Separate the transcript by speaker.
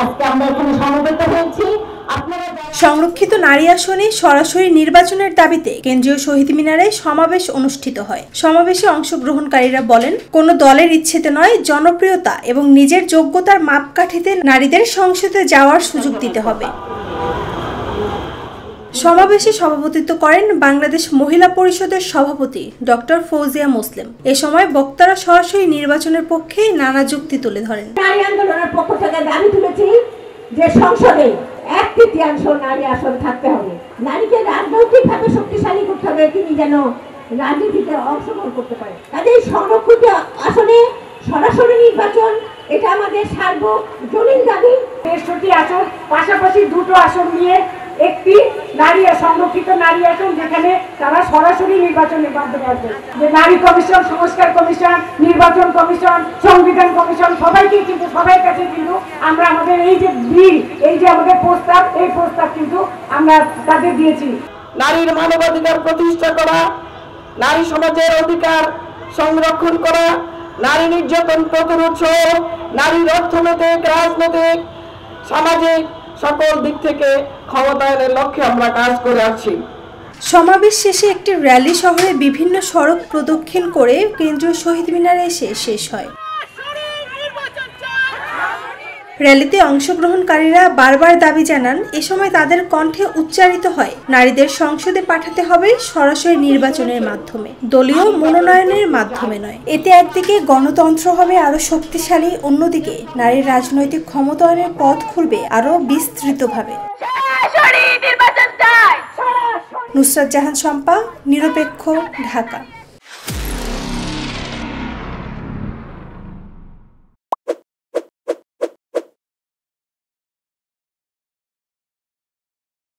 Speaker 1: আজকে আমরা এখানে সমবেত হয়েছি।
Speaker 2: সংরক্ষিত নারী আসনে সরাসরি নির্বাচনের দাবিতে কেন্দ্রীয় শহীদ মিনারে সমাবেশ অনুষ্ঠিত হয়। সমাবেশে অংশগ্রহণকারীরা বলেন, কোনো দলের ইচ্ছেতে নয়, জনপ্রিয়তা এবং নিজের যোগ্যতার মাপকাঠিতে নারীদের সংসদে যাওয়ার সুযোগ দিতে হবে। সমাবেশে সভাপতিত্ব করেন বাংলাদেশ মহিলা পরিষদের সভাপতি ডক্টর ফৌজিয়া মুসলিম। এ সময় বক্তারা সরাসরি নির্বাচনের পক্ষে নানা যুক্তি তুলে ধরেন।
Speaker 1: নারী আন্দোলনের পক্ষ থেকে দাবি তুলেছি যে সংসদে 1/3 নারী আসন থাকতে হবে। নারীকে রাজনৈতিকভাবে শক্তিশালী করতে হবে, তিনি যেন রাজনীতিতে অংশগ্রহণ করতে পারে। কাজেই সংরক্ষিত আসনে সরাসরি নির্বাচন এটা আমাদের সার্বজনীন দাবি।
Speaker 3: 63টি আসন, পাশাপাশি 2টো আসন নিয়ে একটি নারী সংরক্ষিত নারী আসন, যেখানে তারা সরাসরি নির্বাচনের মাধ্যমে আসবে। যে নারী কমিশন, সংস্কার কমিশন, নির্বাচন কমিশন, সংবিধান কমিশন, সবাইকে কিন্তু সবার কাছে কিন্তু আমরা আমাদের এই যে বিল, এই যে আমাদের প্রস্তাব, এই প্রস্তাব কিন্তু আমরা তাদের দিয়েছি।
Speaker 4: নারীর মানবাধিকার প্রতিষ্ঠা করা, নারী সমাজের অধিকার সংরক্ষণ করা, নারী নির্যাতন প্রতিরোধ সহ নারীর অর্থনৈতিক, রাজনৈতিক, সামাজিক সকল দিক থেকে ক্ষমতায়নের লক্ষ্যে আমরা কাজ করে আসছি।
Speaker 2: সমাবেশ শেষে একটি র্যালি শহরে বিভিন্ন সড়ক প্রদক্ষিণ করে কেন্দ্রীয় শহীদ মিনারে এসে শেষ হয়। র্যালিতে অংশগ্রহণকারীরা বারবার দাবি জানান, এ সময় তাদের কণ্ঠে উচ্চারিত হয়, নারীদের সংসদে পাঠাতে হবে সরাসরি নির্বাচনের মাধ্যমে, দলীয় মনোনয়নের মাধ্যমে নয়। এতে একদিকে গণতন্ত্র হবে আরো শক্তিশালী, অন্যদিকে নারীর রাজনৈতিক ক্ষমতায়নের পথ খুলবে আরো বিস্তৃতভাবে। নুসরাত জাহান শম্পা, নিরপেক্ষ, ঢাকা।